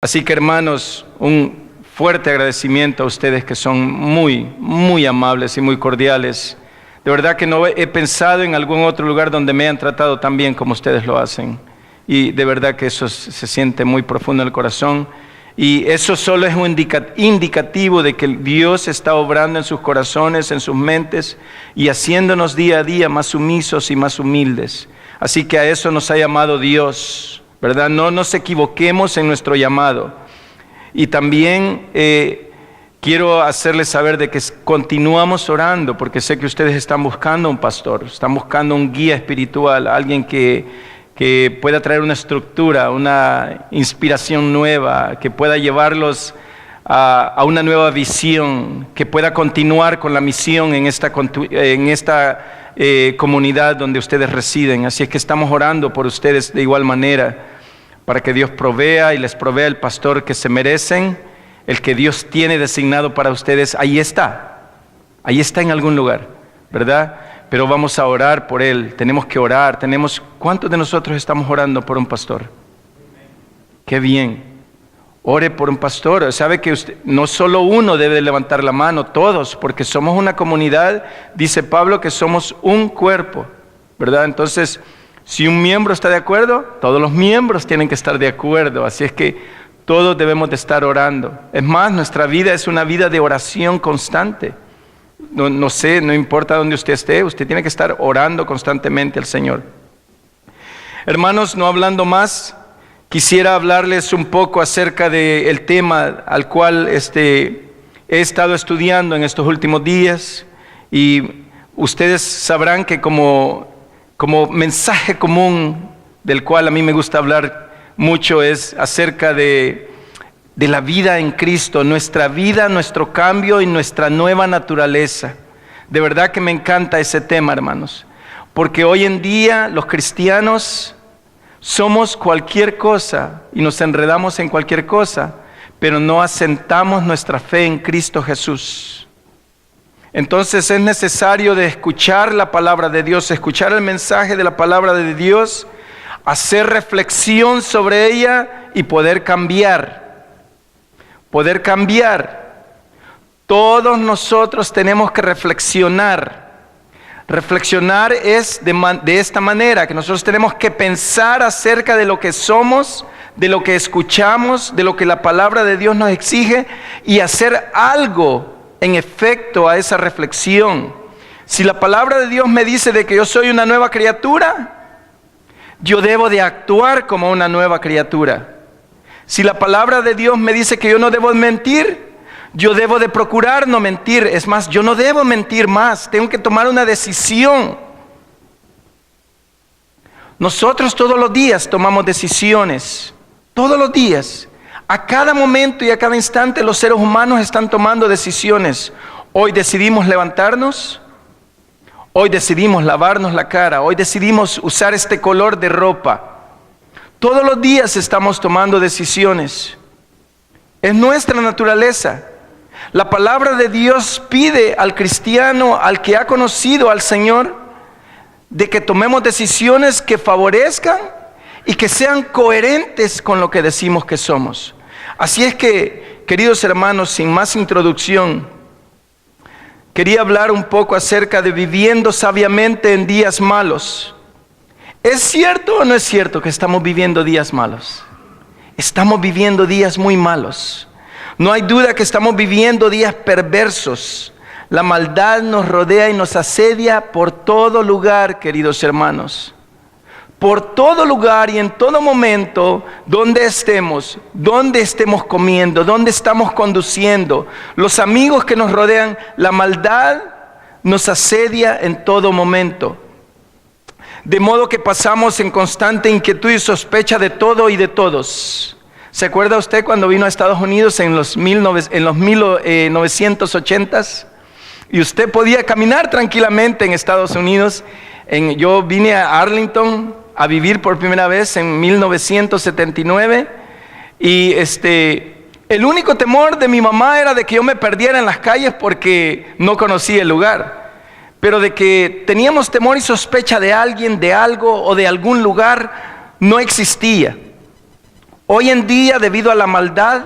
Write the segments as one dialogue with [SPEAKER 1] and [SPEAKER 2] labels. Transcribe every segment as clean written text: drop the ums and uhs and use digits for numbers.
[SPEAKER 1] Así que, hermanos, un fuerte agradecimiento a ustedes que son muy amables y muy cordiales. De verdad que no he pensado en algún otro lugar donde me hayan tratado tan bien como ustedes lo hacen. Y de verdad que eso se siente muy profundo en el corazón. Y eso solo es un indicativo de que Dios está obrando en sus corazones, en sus mentes y haciéndonos día a día más sumisos y más humildes. Así que a eso nos ha llamado Dios, ¿verdad? No nos equivoquemos en nuestro llamado. Y también quiero hacerles saber de que continuamos orando, porque sé que ustedes están buscando un pastor, están buscando un guía espiritual, alguien que pueda traer una estructura, una inspiración nueva, que pueda llevarlos a una nueva visión, que pueda continuar con la misión en esta comunidad donde ustedes residen. Así es que estamos orando por ustedes de igual manera, para que Dios provea y les provea el pastor que se merecen, el que Dios tiene designado para ustedes. Ahí está en algún lugar, ¿verdad? Pero vamos a orar por él, tenemos que orar, ¿cuántos de nosotros estamos orando por un pastor? Qué bien, ore por un pastor. Sabe que no solo uno debe levantar la mano, todos, porque somos una comunidad, dice Pablo que somos un cuerpo, ¿verdad? Entonces, si un miembro está de acuerdo, todos los miembros tienen que estar de acuerdo, así es que todos debemos de estar orando. Es más, nuestra vida es una vida de oración constante. No sé, no importa dónde usted esté, usted tiene que estar orando constantemente al Señor. Hermanos, no hablando más, quisiera hablarles un poco acerca del tema al cual he estado estudiando en estos últimos días. Y ustedes sabrán que como mensaje común del cual a mí me gusta hablar mucho es acerca de la vida en Cristo, nuestra vida, nuestro cambio y nuestra nueva naturaleza. De verdad que me encanta ese tema, hermanos, porque hoy en día los cristianos somos cualquier cosa y nos enredamos en cualquier cosa, pero no asentamos nuestra fe en Cristo Jesús. Entonces es necesario de escuchar la palabra de Dios, escuchar el mensaje de la palabra de Dios, hacer reflexión sobre ella y poder cambiar. Todos nosotros tenemos que reflexionar. Reflexionar es de esta manera, que nosotros tenemos que pensar acerca de lo que somos, de lo que escuchamos, de lo que la palabra de Dios nos exige y hacer algo en efecto a esa reflexión. Si la palabra de Dios me dice de que yo soy una nueva criatura, yo debo de actuar como una nueva criatura. Si la palabra de Dios me dice que yo no debo mentir, yo debo de procurar no mentir. Es más, yo no debo mentir más. Tengo que tomar una decisión. Nosotros todos los días tomamos decisiones. Todos los días. A cada momento y a cada instante los seres humanos están tomando decisiones. Hoy decidimos levantarnos. Hoy decidimos lavarnos la cara. Hoy decidimos usar este color de ropa. Todos los días estamos tomando decisiones. Es nuestra naturaleza. La palabra de Dios pide al cristiano, al que ha conocido al Señor, de que tomemos decisiones que favorezcan y que sean coherentes con lo que decimos que somos. Así es que, queridos hermanos, sin más introducción, quería hablar un poco acerca de viviendo sabiamente en días malos. ¿Es cierto o no es cierto que estamos viviendo días malos? Estamos viviendo días muy malos. No hay duda que estamos viviendo días perversos. La maldad nos rodea y nos asedia por todo lugar, queridos hermanos. Por todo lugar y en todo momento, donde estemos comiendo, donde estamos conduciendo, los amigos que nos rodean, la maldad nos asedia en todo momento. De modo que pasamos en constante inquietud y sospecha de todo y de todos. ¿Se acuerda usted cuando vino a Estados Unidos en los 1980s? Y usted podía caminar tranquilamente en Estados Unidos. Yo vine a Arlington a vivir por primera vez en 1979. Y el único temor de mi mamá era de que yo me perdiera en las calles porque no conocía el lugar. Pero de que teníamos temor y sospecha de alguien, de algo o de algún lugar, no existía. Hoy en día, debido a la maldad,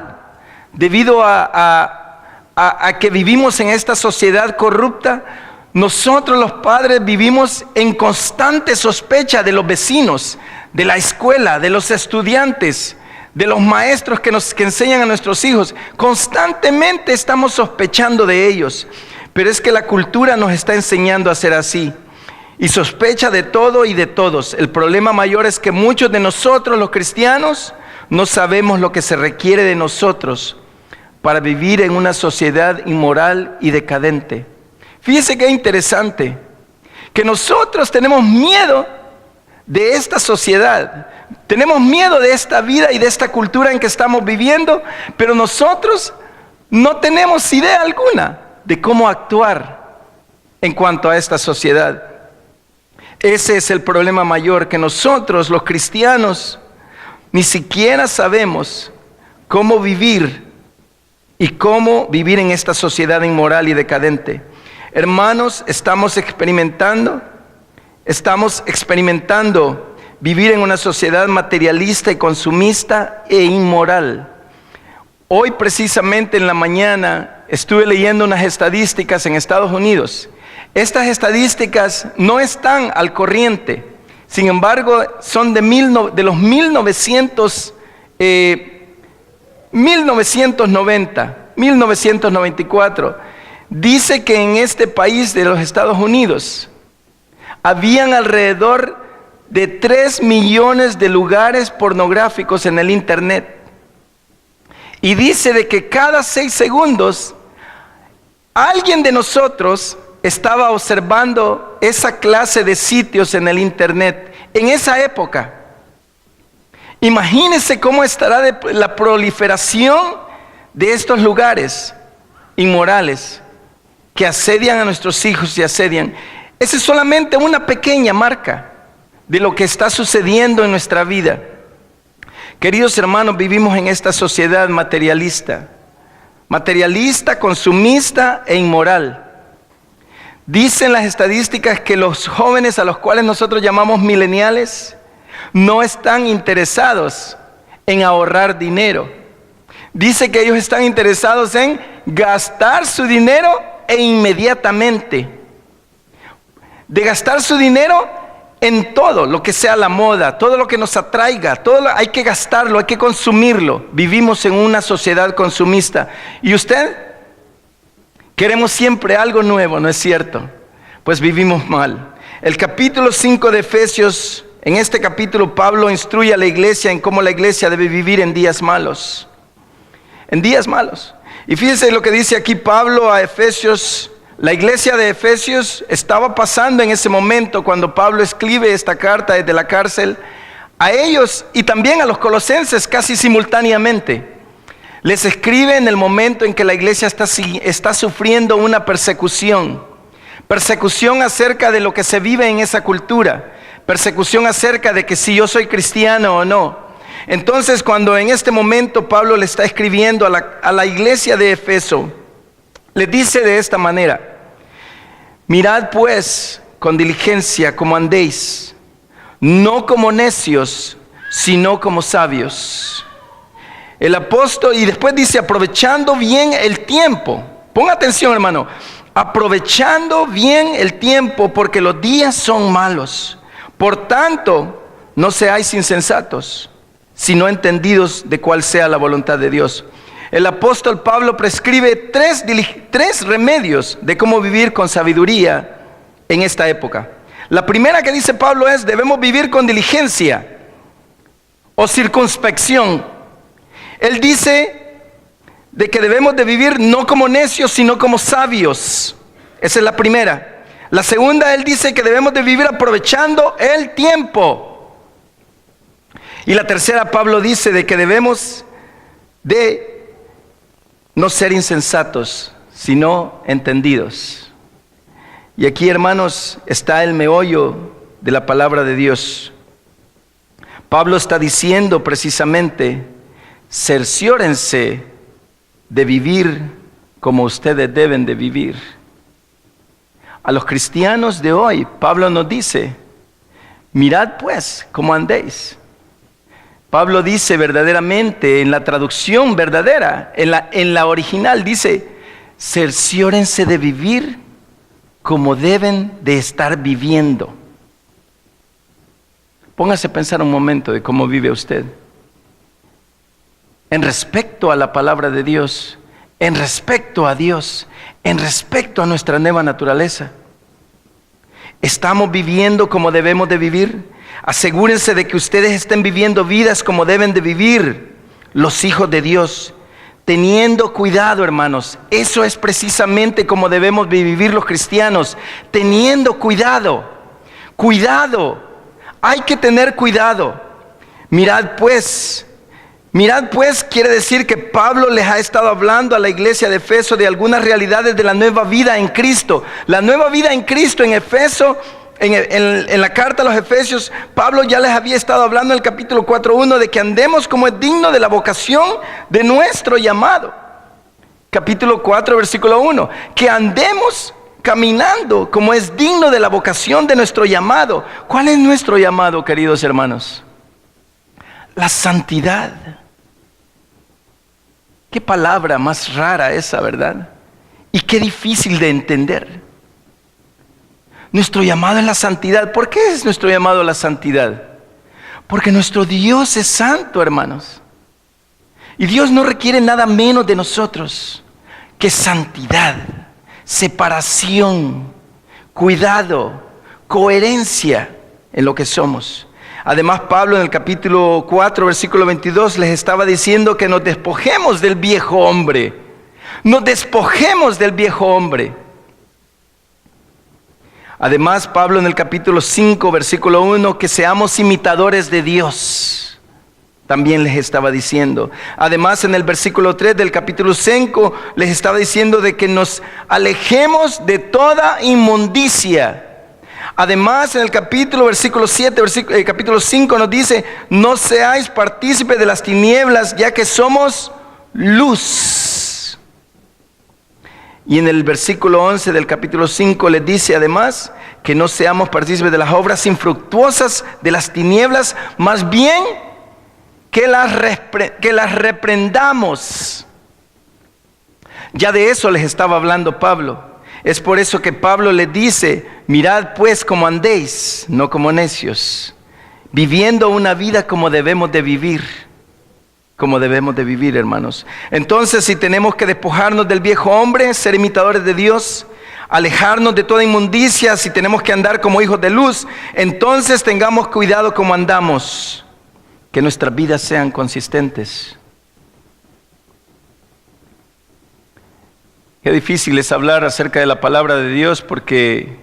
[SPEAKER 1] debido a que vivimos en esta sociedad corrupta, nosotros los padres vivimos en constante sospecha de los vecinos, de la escuela, de los estudiantes, de los maestros que enseñan a nuestros hijos. Constantemente estamos sospechando de ellos. Pero es que la cultura nos está enseñando a ser así. Y sospecha de todo y de todos. El problema mayor es que muchos de nosotros, los cristianos, no sabemos lo que se requiere de nosotros para vivir en una sociedad inmoral y decadente. Fíjese qué interesante, que nosotros tenemos miedo de esta sociedad, tenemos miedo de esta vida y de esta cultura en que estamos viviendo, pero nosotros no tenemos idea alguna de cómo actuar en cuanto a esta sociedad. Ese es el problema mayor, que nosotros, los cristianos, ni siquiera sabemos cómo vivir y cómo vivir en esta sociedad inmoral y decadente. Hermanos, estamos experimentando vivir en una sociedad materialista y consumista e inmoral. Hoy precisamente en la mañana estuve leyendo unas estadísticas en Estados Unidos. Estas estadísticas no están al corriente, sin embargo son de los 1994. Dice que en este país de los Estados Unidos habían alrededor de 3 millones de lugares pornográficos en el internet. Y dice de que cada 6 segundos alguien de nosotros estaba observando esa clase de sitios en el internet en esa época. Imagínense cómo estará la proliferación de estos lugares inmorales que asedian a nuestros hijos y asedian. Esa es solamente una pequeña marca de lo que está sucediendo en nuestra vida. Queridos hermanos, vivimos en esta sociedad materialista, consumista e inmoral. Dicen las estadísticas que los jóvenes a los cuales nosotros llamamos millennials no están interesados en ahorrar dinero. Dice que ellos están interesados en gastar su dinero e inmediatamente. De gastar su dinero en todo lo que sea la moda, todo lo que nos atraiga, hay que gastarlo, hay que consumirlo. Vivimos en una sociedad consumista. ¿Y usted? Queremos siempre algo nuevo, ¿no es cierto? Pues vivimos mal. El capítulo 5 de Efesios, en este capítulo Pablo instruye a la iglesia en cómo la iglesia debe vivir en días malos. En días malos. Y fíjense lo que dice aquí Pablo a Efesios. La iglesia de Efesios estaba pasando en ese momento cuando Pablo escribe esta carta desde la cárcel a ellos y también a los colosenses casi simultáneamente. Les escribe en el momento en que la iglesia está sufriendo una persecución acerca de lo que se vive en esa cultura, persecución acerca de que si yo soy cristiano o no. Entonces, cuando en este momento Pablo le está escribiendo a la iglesia de Efeso, le dice de esta manera: mirad pues con diligencia cómo andéis, no como necios, sino como sabios. El apóstol, y después dice, aprovechando bien el tiempo. Ponga atención, hermano. Aprovechando bien el tiempo, porque los días son malos. Por tanto, no seáis insensatos, sino entendidos de cuál sea la voluntad de Dios. El apóstol Pablo prescribe tres remedios de cómo vivir con sabiduría en esta época. La primera que dice Pablo es: debemos vivir con diligencia o circunspección. Él dice de que debemos de vivir no como necios, sino como sabios. Esa es la primera. La segunda, él dice que debemos de vivir aprovechando el tiempo. Y la tercera, Pablo dice de que debemos de no ser insensatos, sino entendidos. Y aquí, hermanos, está el meollo de la palabra de Dios. Pablo está diciendo precisamente: cerciórense de vivir como ustedes deben de vivir. A los cristianos de hoy, Pablo nos dice: mirad pues cómo andéis. Pablo dice verdaderamente, en la traducción verdadera, en la original dice, cerciórense de vivir como deben de estar viviendo. Póngase a pensar un momento de cómo vive usted. En respecto a la palabra de Dios, en respecto a Dios, en respecto a nuestra nueva naturaleza. ¿Estamos viviendo como debemos de vivir? Asegúrense de que ustedes estén viviendo vidas como deben de vivir los hijos de Dios. Teniendo cuidado, hermanos. Eso es precisamente como debemos de vivir los cristianos. Teniendo cuidado. Cuidado. Hay que tener cuidado. Mirad pues quiere decir que Pablo les ha estado hablando a la iglesia de Efeso de algunas realidades de la nueva vida en Cristo. La nueva vida en Cristo en Efeso, en la carta a los Efesios, Pablo ya les había estado hablando en el capítulo 4:1 de que andemos como es digno de la vocación de nuestro llamado. Capítulo 4, versículo 1, que andemos caminando como es digno de la vocación de nuestro llamado. ¿Cuál es nuestro llamado, queridos hermanos? La santidad. Qué palabra más rara esa, ¿verdad? Y qué difícil de entender. Nuestro llamado es la santidad. ¿Por qué es nuestro llamado a la santidad? Porque nuestro Dios es santo, hermanos. Y Dios no requiere nada menos de nosotros que santidad, separación, cuidado, coherencia en lo que somos. Además, Pablo en el capítulo 4, versículo 22, les estaba diciendo que nos despojemos del viejo hombre. Nos despojemos del viejo hombre. Además, Pablo en el capítulo 5, versículo 1, que seamos imitadores de Dios. También les estaba diciendo. Además, en el versículo 3 del capítulo 5, les estaba diciendo de que nos alejemos de toda inmundicia. Además, en el versículo 7, capítulo 5 nos dice, no seáis partícipes de las tinieblas, ya que somos luz. Y en el versículo 11 del capítulo 5 les dice además que no seamos partícipes de las obras infructuosas de las tinieblas, más bien que las reprendamos. Ya de eso les estaba hablando Pablo. Es por eso que Pablo les dice, mirad pues cómo andéis, no como necios, viviendo una vida como debemos de vivir. Como debemos de vivir, hermanos. Entonces, si tenemos que despojarnos del viejo hombre, ser imitadores de Dios, alejarnos de toda inmundicia, si tenemos que andar como hijos de luz, entonces tengamos cuidado como andamos, que nuestras vidas sean consistentes. Qué difícil es hablar acerca de la palabra de Dios, porque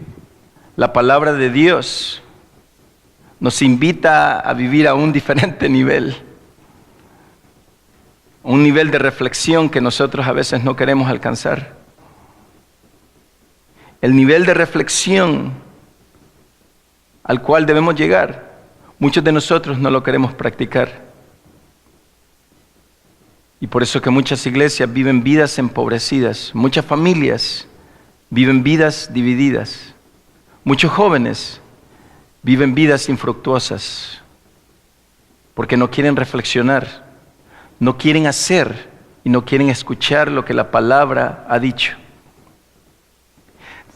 [SPEAKER 1] la palabra de Dios nos invita a vivir a un diferente nivel. Un nivel de reflexión que nosotros a veces no queremos alcanzar. El nivel de reflexión al cual debemos llegar, muchos de nosotros no lo queremos practicar. Y por eso que muchas iglesias viven vidas empobrecidas, muchas familias viven vidas divididas, muchos jóvenes viven vidas infructuosas, porque no quieren reflexionar. No quieren hacer y no quieren escuchar lo que la palabra ha dicho.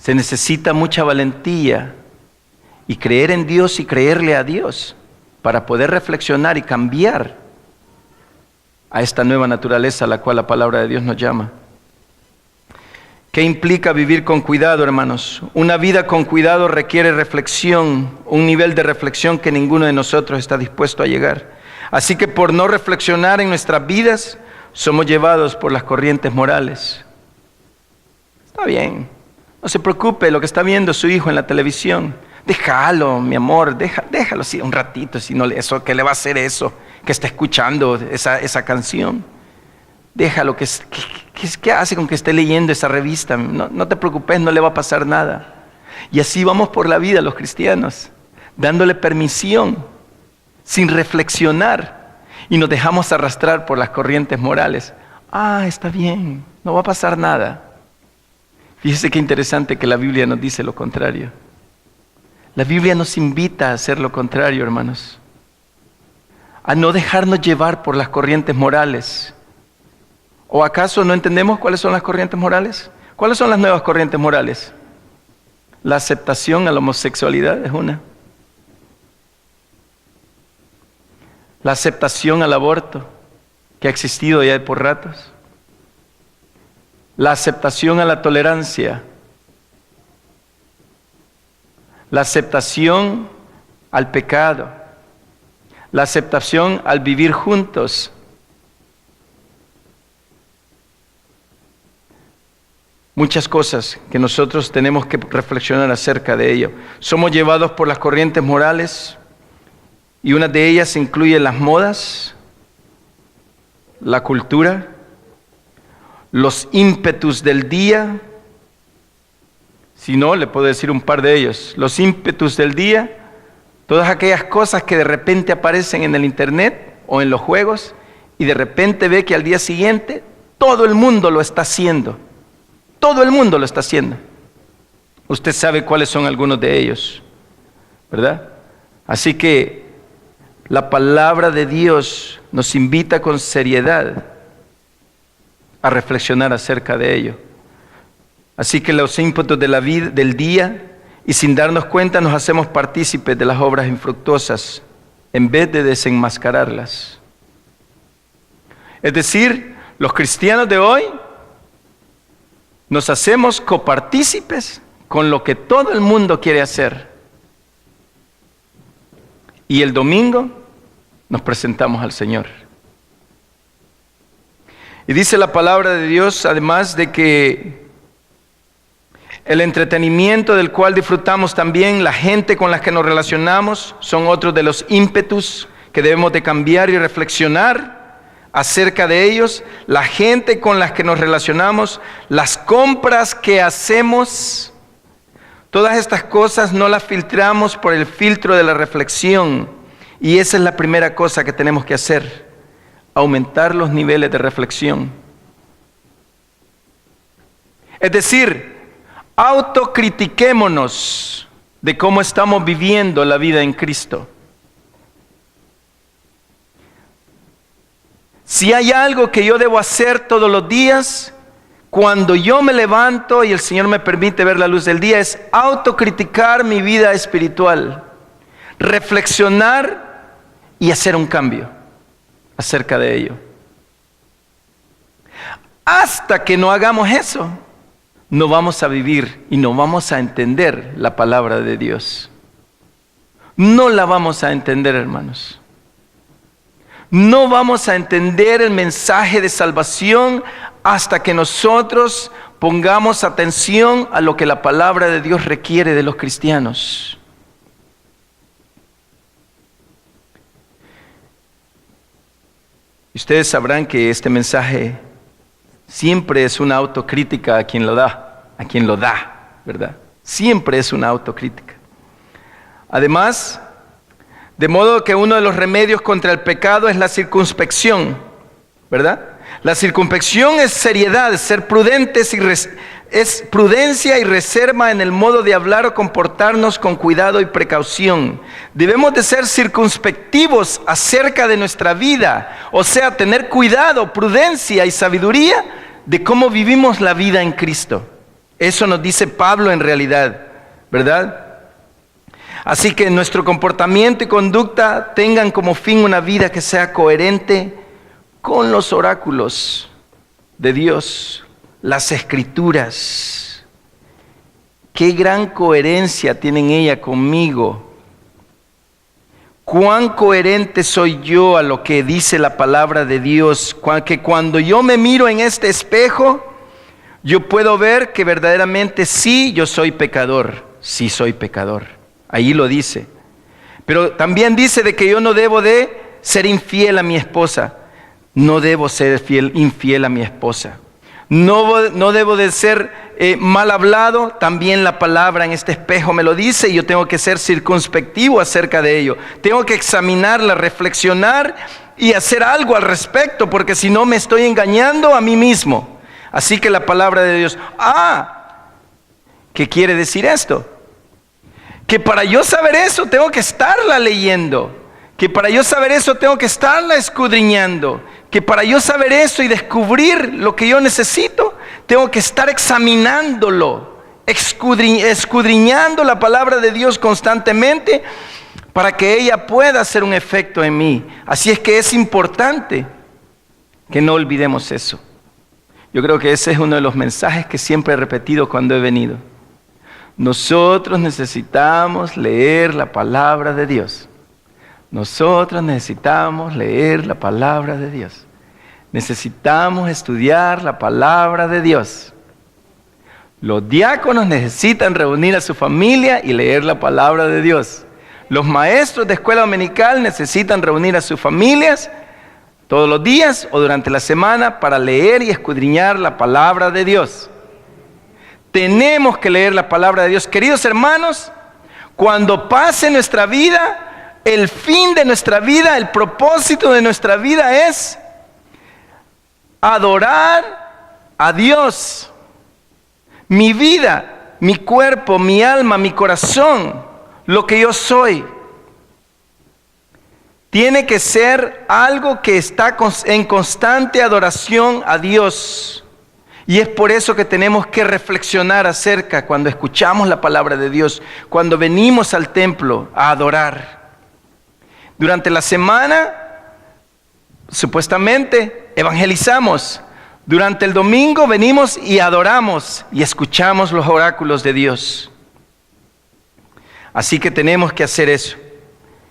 [SPEAKER 1] Se necesita mucha valentía y creer en Dios y creerle a Dios para poder reflexionar y cambiar a esta nueva naturaleza a la cual la palabra de Dios nos llama. ¿Qué implica vivir con cuidado, hermanos? Una vida con cuidado requiere reflexión, un nivel de reflexión que ninguno de nosotros está dispuesto a llegar. Así que por no reflexionar en nuestras vidas, somos llevados por las corrientes morales. Está bien, no se preocupe lo que está viendo su hijo en la televisión. Déjalo, mi amor, déjalo así un ratito, si no, eso, ¿qué le va a hacer eso? Que está escuchando esa canción. Déjalo, ¿qué hace con que esté leyendo esa revista? No te preocupes, no le va a pasar nada. Y así vamos por la vida los cristianos, dándole permisión, sin reflexionar, y nos dejamos arrastrar por las corrientes morales. Está bien, no va a pasar nada. Fíjese qué interesante que la Biblia nos dice lo contrario. La Biblia nos invita a hacer lo contrario, hermanos. a no dejarnos llevar por las corrientes morales. ¿O acaso no entendemos cuáles son las corrientes morales? ¿Cuáles son las nuevas corrientes morales? La aceptación a la homosexualidad es una. La aceptación al aborto, que ha existido ya por ratos. La aceptación a la tolerancia. La aceptación al pecado. La aceptación al vivir juntos. Muchas cosas que nosotros tenemos que reflexionar acerca de ello. Somos llevados por las corrientes morales y una de ellas incluye las modas, la cultura, los ímpetus del día. Si no, le puedo decir un par de ellos. Los ímpetus del día, todas aquellas cosas que de repente aparecen en el internet o en los juegos y de repente ve que al día siguiente todo el mundo lo está haciendo. Todo el mundo lo está haciendo. Usted sabe cuáles son algunos de ellos, ¿verdad? Así que la palabra de Dios nos invita con seriedad a reflexionar acerca de ello. Así que los ímpetus de la vida, del día, y sin darnos cuenta nos hacemos partícipes de las obras infructuosas en vez de desenmascararlas. Es decir, los cristianos de hoy nos hacemos copartícipes con lo que todo el mundo quiere hacer. Y el domingo nos presentamos al Señor. Y dice la palabra de Dios, además de que el entretenimiento del cual disfrutamos también, la gente con la que nos relacionamos, son otros de los ímpetus que debemos de cambiar y reflexionar acerca de ellos. La gente con la que nos relacionamos, las compras que hacemos, todas estas cosas no las filtramos por el filtro de la reflexión. Y esa es la primera cosa que tenemos que hacer, aumentar los niveles de reflexión. Es decir, autocritiquémonos de cómo estamos viviendo la vida en Cristo. Si hay algo que yo debo hacer todos los días, cuando yo me levanto y el Señor me permite ver la luz del día, es autocriticar mi vida espiritual, reflexionar y hacer un cambio acerca de ello. Hasta que no hagamos eso, no vamos a vivir y no vamos a entender la palabra de Dios. No la vamos a entender, hermanos. No vamos a entender el mensaje de salvación hasta que nosotros pongamos atención a lo que la palabra de Dios requiere de los cristianos. Ustedes sabrán que este mensaje siempre es una autocrítica a quien lo da, ¿verdad? Siempre es una autocrítica. Además, de modo que uno de los remedios contra el pecado es la circunspección, ¿verdad? La circunspección es seriedad, ser prudentes es prudencia y reserva en el modo de hablar o comportarnos con cuidado y precaución. Debemos de ser circunspectivos acerca de nuestra vida, o sea, tener cuidado, prudencia y sabiduría de cómo vivimos la vida en Cristo. Eso nos dice Pablo en realidad, ¿verdad? Así que nuestro comportamiento y conducta tengan como fin una vida que sea coherente con los oráculos de Dios, las Escrituras. Qué gran coherencia tienen ella conmigo. Cuán coherente soy yo a lo que dice la palabra de Dios, que cuando yo me miro en este espejo, yo puedo ver que verdaderamente sí, yo soy pecador, sí soy pecador. Ahí lo dice. Pero también dice de que yo no debo de ser infiel a mi esposa. No debo ser infiel a mi esposa. No debo de ser mal hablado. También la palabra en este espejo me lo dice y yo tengo que ser circunspectivo acerca de ello. Tengo que examinarla, reflexionar y hacer algo al respecto, porque si no me estoy engañando a mí mismo. Así que la palabra de Dios. ¿Qué quiere decir esto? Que para yo saber eso tengo que estarla leyendo. que para yo saber eso tengo que estarla escudriñando, que para yo saber eso y descubrir lo que yo necesito, tengo que estar examinándolo, escudriñando la palabra de Dios constantemente para que ella pueda hacer un efecto en mí. Así es que es importante que no olvidemos eso. Yo creo que ese es uno de los mensajes que siempre he repetido cuando he venido. Nosotros necesitamos leer la palabra de Dios. Nosotros necesitamos leer la palabra de Dios. Necesitamos estudiar la palabra de Dios. Los diáconos necesitan reunir a su familia y leer la palabra de Dios. Los maestros de escuela dominical necesitan reunir a sus familias todos los días o durante la semana para leer y escudriñar la palabra de Dios. Tenemos que leer la palabra de Dios. Queridos hermanos, cuando pase nuestra vida, el fin de nuestra vida, el propósito de nuestra vida es adorar a Dios. Mi vida, mi cuerpo, mi alma, mi corazón, lo que yo soy, tiene que ser algo que está en constante adoración a Dios. Y es por eso que tenemos que reflexionar acerca cuando escuchamos la palabra de Dios, cuando venimos al templo a adorar. Durante la semana, supuestamente, evangelizamos. Durante el domingo venimos y adoramos y escuchamos los oráculos de Dios. Así que tenemos que hacer eso.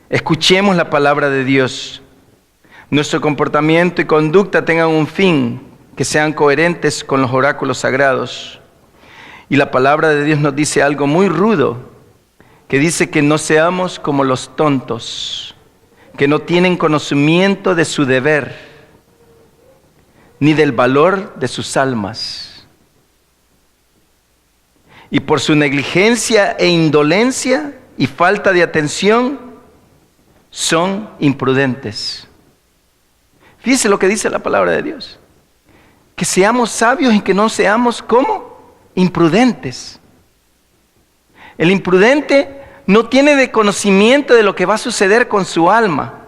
[SPEAKER 1] Escuchemos la palabra de Dios. Nuestro comportamiento y conducta tengan un fin, que sean coherentes con los oráculos sagrados. Y la palabra de Dios nos dice algo muy rudo, que dice que no seamos como los tontos, que no tienen conocimiento de su deber, ni del valor de sus almas. Y por su negligencia e indolencia y falta de atención, son imprudentes. Fíjese lo que dice la palabra de Dios. Que seamos sabios y que no seamos, ¿cómo? Imprudentes. El imprudente no tiene de conocimiento de lo que va a suceder con su alma.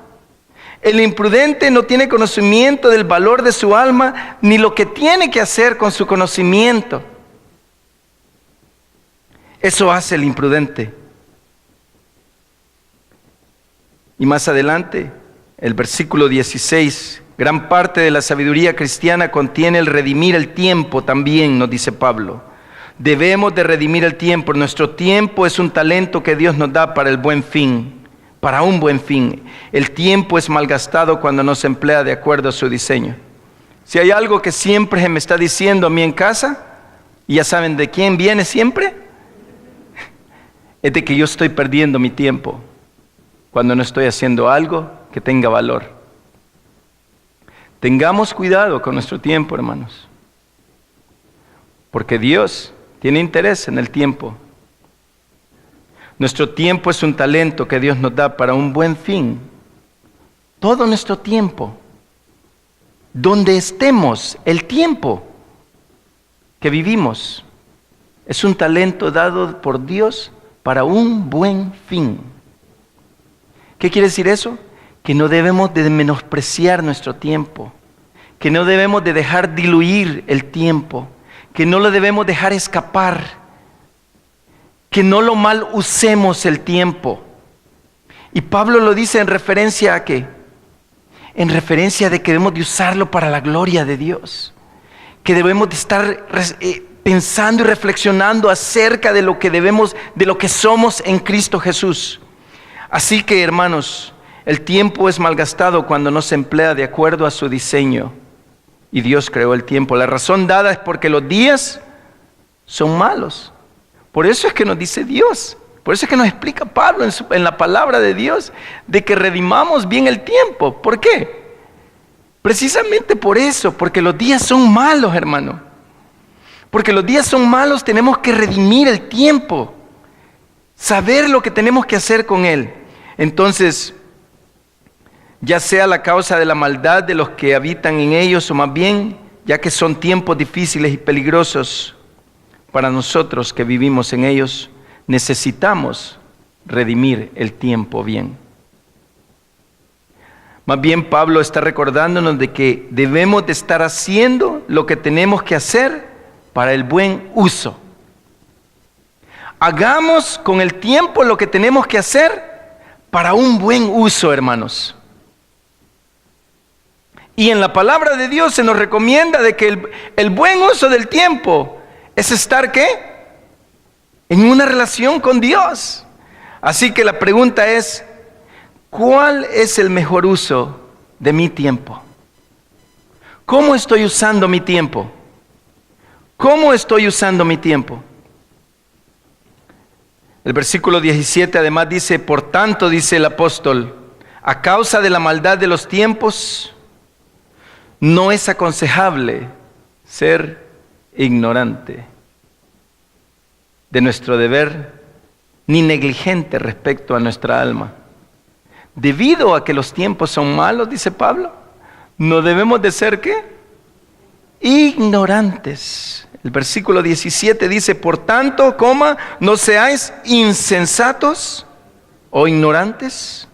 [SPEAKER 1] El imprudente no tiene conocimiento del valor de su alma, ni lo que tiene que hacer con su conocimiento. Eso hace el imprudente. Y más adelante, el versículo 16, gran parte de la sabiduría cristiana contiene el redimir el tiempo también, nos dice Pablo. Debemos de redimir el tiempo. Nuestro tiempo es un talento que Dios nos da para el buen fin, para un buen fin. El tiempo es malgastado cuando no se emplea de acuerdo a su diseño. Si hay algo que siempre se me está diciendo a mí en casa, y ya saben de quién viene siempre, es de que yo estoy perdiendo mi tiempo cuando no estoy haciendo algo que tenga valor. Tengamos cuidado con nuestro tiempo, hermanos, porque Dios tiene interés en el tiempo. Nuestro tiempo es un talento que Dios nos da para un buen fin. Todo nuestro tiempo, donde estemos, el tiempo que vivimos, es un talento dado por Dios para un buen fin. ¿Qué quiere decir eso? Que no debemos de menospreciar nuestro tiempo, que no debemos de dejar diluir el tiempo, que no lo debemos dejar escapar, que no lo mal usemos el tiempo. Y Pablo lo dice en referencia a ¿qué? En referencia de que debemos de usarlo para la gloria de Dios, que debemos de estar pensando y reflexionando acerca de lo que debemos, de lo que somos en Cristo Jesús. Así que, hermanos, el tiempo es malgastado cuando no se emplea de acuerdo a su diseño. Y Dios creó el tiempo. La razón dada es porque los días son malos. Por eso es que nos dice Dios. Por eso es que nos explica Pablo en la palabra de Dios, de que redimamos bien el tiempo. ¿Por qué? Precisamente por eso, porque los días son malos, hermano. Porque los días son malos, tenemos que redimir el tiempo. Saber lo que tenemos que hacer con él. Entonces, ya sea la causa de la maldad de los que habitan en ellos, o más bien, ya que son tiempos difíciles y peligrosos para nosotros que vivimos en ellos, necesitamos redimir el tiempo bien. Más bien Pablo está recordándonos de que debemos de estar haciendo lo que tenemos que hacer para el buen uso. Hagamos con el tiempo lo que tenemos que hacer para un buen uso, hermanos. Y en la palabra de Dios se nos recomienda de que el buen uso del tiempo es estar, ¿qué? En una relación con Dios. Así que la pregunta es, ¿cuál es el mejor uso de mi tiempo? ¿Cómo estoy usando mi tiempo? ¿Cómo estoy usando mi tiempo? El versículo 17 además dice, por tanto, dice el apóstol, a causa de la maldad de los tiempos, no es aconsejable ser ignorante de nuestro deber, ni negligente respecto a nuestra alma. Debido a que los tiempos son malos, dice Pablo, no debemos de ser, ¿qué? Ignorantes. El versículo 17 dice, por tanto, no seáis insensatos o ignorantes,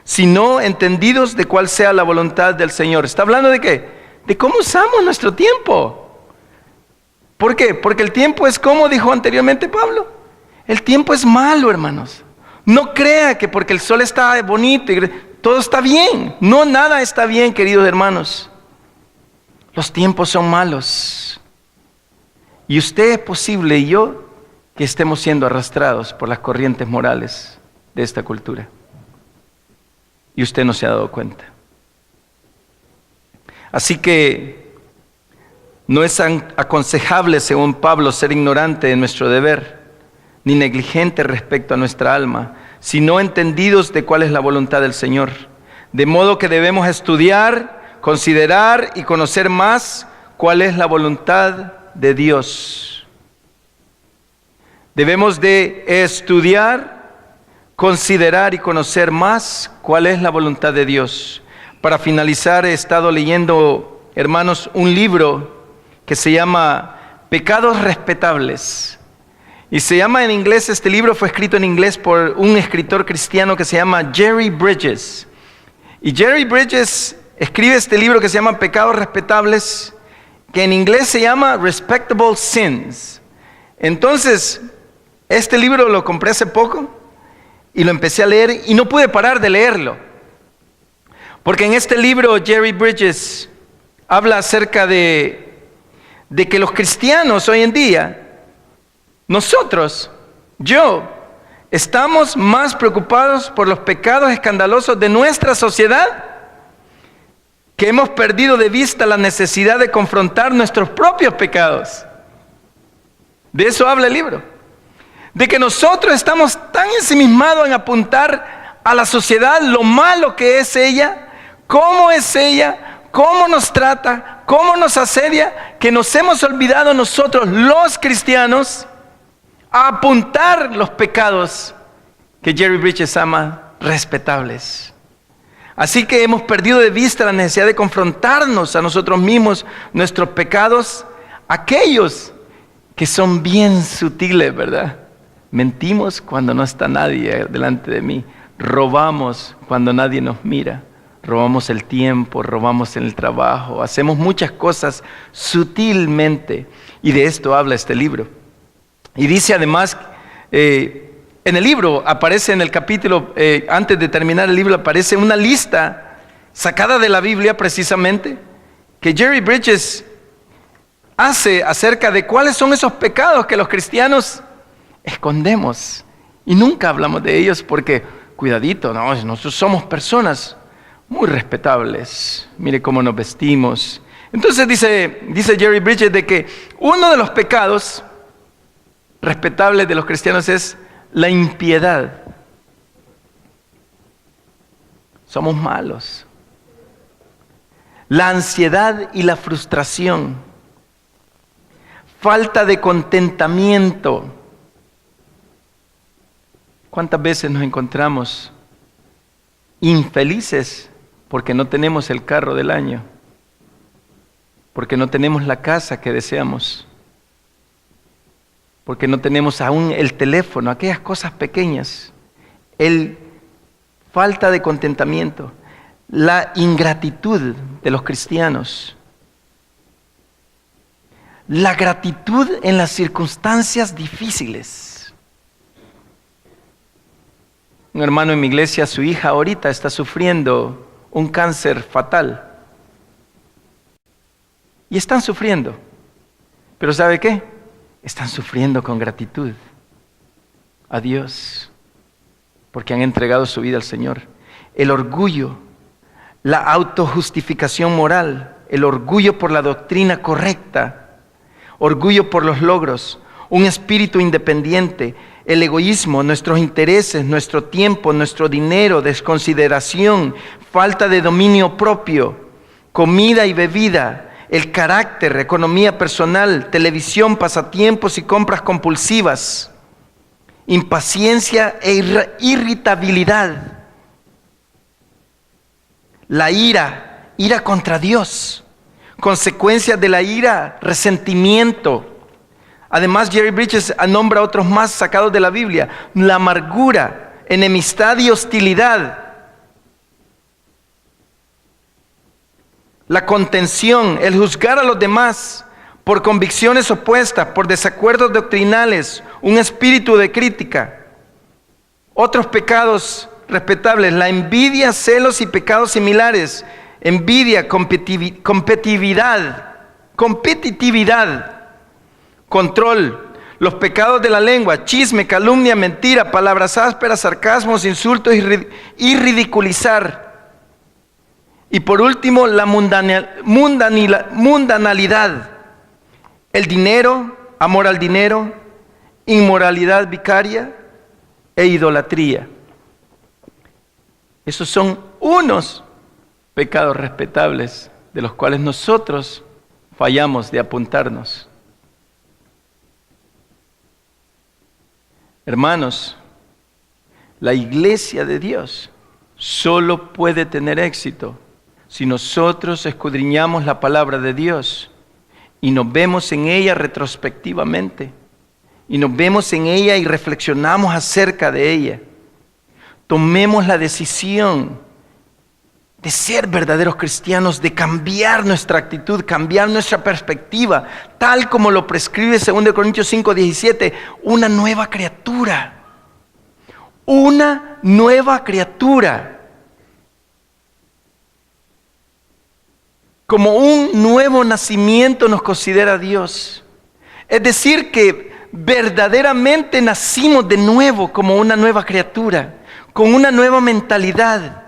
[SPEAKER 1] sino entendidos de cuál sea la voluntad del Señor. ¿Está hablando de qué? De cómo usamos nuestro tiempo. ¿Por qué? Porque el tiempo es, como dijo anteriormente Pablo, el tiempo es malo, hermanos. No crea que porque el sol está bonito y todo está bien. No, nada está bien, queridos hermanos. Los tiempos son malos. Y usted es posible, y yo, que estemos siendo arrastrados por las corrientes morales de esta cultura. Y usted no se ha dado cuenta. Así que no es aconsejable, según Pablo, ser ignorante de nuestro deber, ni negligente respecto a nuestra alma, sino entendidos de cuál es la voluntad del Señor. De modo que debemos estudiar, considerar y conocer más cuál es la voluntad de Dios. Debemos de estudiar, considerar y conocer más cuál es la voluntad de Dios. Para finalizar, he estado leyendo, hermanos, un libro que se llama Pecados Respetables. Y se llama en inglés, este libro fue escrito en inglés por un escritor cristiano que se llama Jerry Bridges. Y Jerry Bridges escribe este libro que se llama Pecados Respetables, que en inglés se llama Respectable Sins. Entonces, este libro lo compré hace poco y lo empecé a leer y no pude parar de leerlo. Porque en este libro Jerry Bridges habla acerca de que los cristianos hoy en día, nosotros, estamos más preocupados por los pecados escandalosos de nuestra sociedad, que hemos perdido de vista la necesidad de confrontar nuestros propios pecados. De eso habla el libro. De que nosotros estamos tan ensimismados en apuntar a la sociedad lo malo que es ella, cómo nos trata, cómo nos asedia, que nos hemos olvidado nosotros, los cristianos, a apuntar los pecados que Jerry Bridges llama respetables. Así que hemos perdido de vista la necesidad de confrontarnos a nosotros mismos, nuestros pecados, aquellos que son bien sutiles, ¿verdad? Mentimos cuando no está nadie delante de mí, robamos cuando nadie nos mira, robamos el tiempo, robamos en el trabajo, hacemos muchas cosas sutilmente, y de esto habla este libro. Y dice además, en el libro aparece en el capítulo, antes de terminar el libro, aparece una lista sacada de la Biblia precisamente, que Jerry Bridges hace acerca de cuáles son esos pecados que los cristianos escondemos y nunca hablamos de ellos porque, cuidadito, no, nosotros somos personas muy respetables, mire cómo nos vestimos. Entonces dice Jerry Bridges de que uno de los pecados respetables de los cristianos es la impiedad. Somos malos. La ansiedad y la frustración. Falta de contentamiento. ¿Cuántas veces nos encontramos infelices porque no tenemos el carro del año? Porque no tenemos la casa que deseamos. Porque no tenemos aún el teléfono, aquellas cosas pequeñas. Falta de contentamiento. la ingratitud de los cristianos. La gratitud en las circunstancias difíciles. Un hermano en mi iglesia, su hija ahorita está sufriendo un cáncer fatal. Y están sufriendo. Pero ¿sabe qué? Están sufriendo con gratitud a Dios, porque han entregado su vida al Señor. El orgullo, la autojustificación moral, el orgullo por la doctrina correcta, orgullo por los logros, un espíritu independiente, el egoísmo, nuestros intereses, nuestro tiempo, nuestro dinero, desconsideración, falta de dominio propio, comida y bebida, el carácter, economía personal, televisión, pasatiempos y compras compulsivas, impaciencia e irritabilidad, la ira contra Dios. Consecuencias de la ira, resentimiento. Además, Jerry Bridges nombra otros más sacados de la Biblia. La amargura, enemistad y hostilidad. La contención, el juzgar a los demás por convicciones opuestas, por desacuerdos doctrinales, un espíritu de crítica. Otros pecados respetables, la envidia, celos y pecados similares. Envidia, competitividad, control, los pecados de la lengua, chisme, calumnia, mentira, palabras ásperas, sarcasmos, insultos y ridiculizar. Y por último, la mundanalidad, el dinero, amor al dinero, inmoralidad vicaria e idolatría. Esos son unos pecados respetables de los cuales nosotros fallamos de apuntarnos. Hermanos, la iglesia de Dios solo puede tener éxito si nosotros escudriñamos la palabra de Dios y nos vemos en ella retrospectivamente, y nos vemos en ella y reflexionamos acerca de ella. Tomemos la decisión de ser verdaderos cristianos, de cambiar nuestra actitud, cambiar nuestra perspectiva, tal como lo prescribe 2 Corintios 5:17, una nueva criatura. Una nueva criatura. Como un nuevo nacimiento nos considera Dios. Es decir, que verdaderamente nacimos de nuevo como una nueva criatura, con una nueva mentalidad.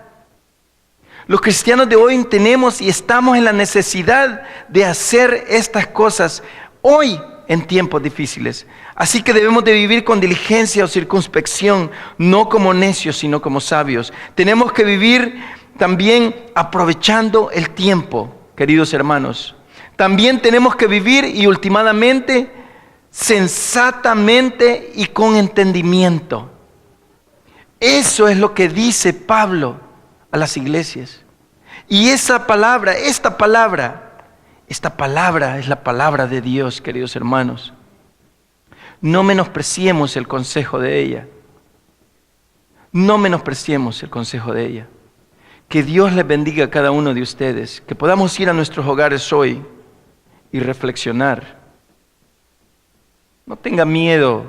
[SPEAKER 1] Los cristianos de hoy tenemos y estamos en la necesidad de hacer estas cosas hoy en tiempos difíciles. Así que debemos de vivir con diligencia o circunspección, no como necios, sino como sabios. Tenemos que vivir también aprovechando el tiempo, queridos hermanos. También tenemos que vivir y últimamente sensatamente y con entendimiento. Eso es lo que dice Pablo a las iglesias. Y esta palabra es la palabra de Dios, queridos hermanos. No menospreciemos el consejo de ella. No menospreciemos el consejo de ella. Que Dios les bendiga a cada uno de ustedes. Que podamos ir a nuestros hogares hoy y reflexionar. No tenga miedo,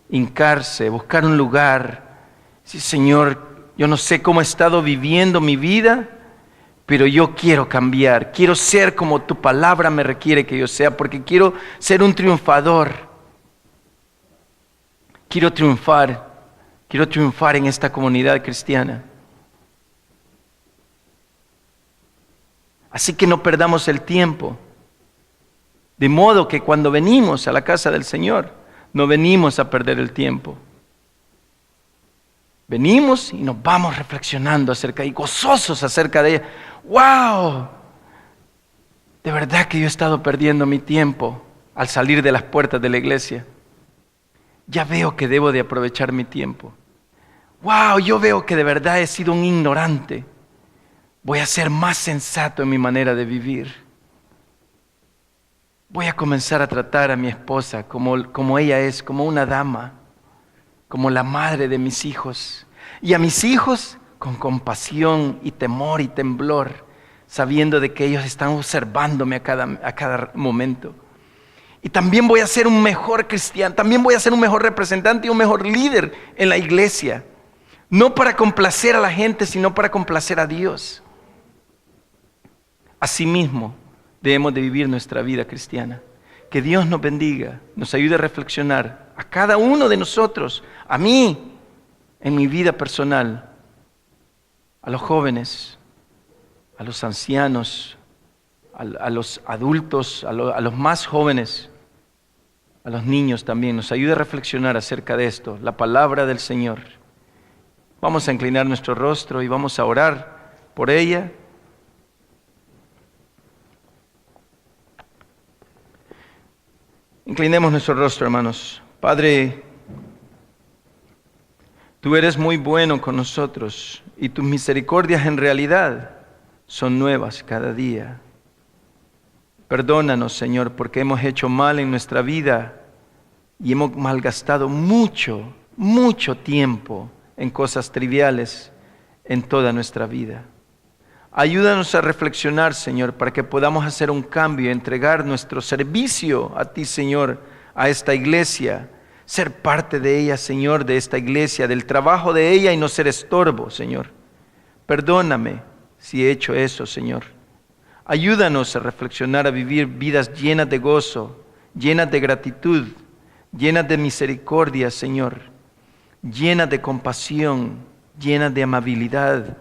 [SPEAKER 1] hincarse, buscar un lugar. Sí, Señor, yo no sé cómo he estado viviendo mi vida, pero yo quiero cambiar. Quiero ser como tu palabra me requiere que yo sea, porque quiero ser un triunfador. Quiero triunfar en esta comunidad cristiana. Así que no perdamos el tiempo. De modo que cuando venimos a la casa del Señor, no venimos a perder el tiempo. Venimos y nos vamos reflexionando acerca y gozosos acerca de ella. ¡Wow! De verdad que yo he estado perdiendo mi tiempo al salir de las puertas de la iglesia. Ya veo que debo de aprovechar mi tiempo. ¡Wow! Yo veo que de verdad he sido un ignorante. Voy a ser más sensato en mi manera de vivir. Voy a comenzar a tratar a mi esposa como ella es, como una dama, como la madre de mis hijos. Y a mis hijos con compasión y temor y temblor, sabiendo de que ellos están observándome a cada momento. Y también voy a ser un mejor cristiano, también voy a ser un mejor representante y un mejor líder en la iglesia. No para complacer a la gente, sino para complacer a Dios. Asimismo, debemos de vivir nuestra vida cristiana. Que Dios nos bendiga, nos ayude a reflexionar a cada uno de nosotros, a mí, en mi vida personal, a los jóvenes, a los ancianos, a los adultos, a los más jóvenes, a los niños también. Nos ayude a reflexionar acerca de esto, la palabra del Señor. Vamos a inclinar nuestro rostro y vamos a orar por ella. Inclinemos nuestro rostro, hermanos. Padre, Tú eres muy bueno con nosotros y tus misericordias en realidad son nuevas cada día. Perdónanos, Señor, porque hemos hecho mal en nuestra vida y hemos malgastado mucho tiempo en cosas triviales en toda nuestra vida. Ayúdanos a reflexionar, Señor, para que podamos hacer un cambio y entregar nuestro servicio a ti, Señor, a esta iglesia, ser parte de ella, Señor, de esta iglesia, del trabajo de ella y no ser estorbo, Señor. Perdóname si he hecho eso, Señor. Ayúdanos a reflexionar, a vivir vidas llenas de gozo, llenas de gratitud, llenas de misericordia, Señor, llenas de compasión, llenas de amabilidad,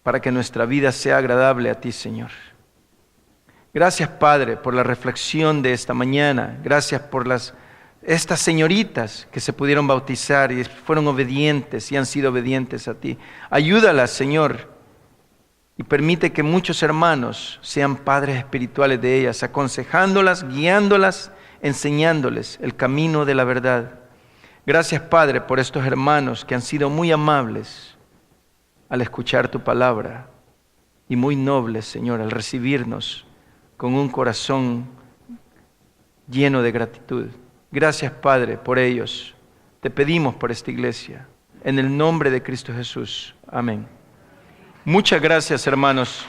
[SPEAKER 1] para que nuestra vida sea agradable a ti, Señor. Gracias, Padre, por la reflexión de esta mañana. Gracias por estas señoritas que se pudieron bautizar y fueron obedientes y han sido obedientes a ti. Ayúdalas, Señor, y permite que muchos hermanos sean padres espirituales de ellas, aconsejándolas, guiándolas, enseñándoles el camino de la verdad. Gracias, Padre, por estos hermanos que han sido muy amables al escuchar tu palabra y muy nobles, Señor, al recibirnos con un corazón lleno de gratitud. Gracias, Padre, por ellos. Te pedimos por esta iglesia, en el nombre de Cristo Jesús. Amén. Muchas gracias, hermanos.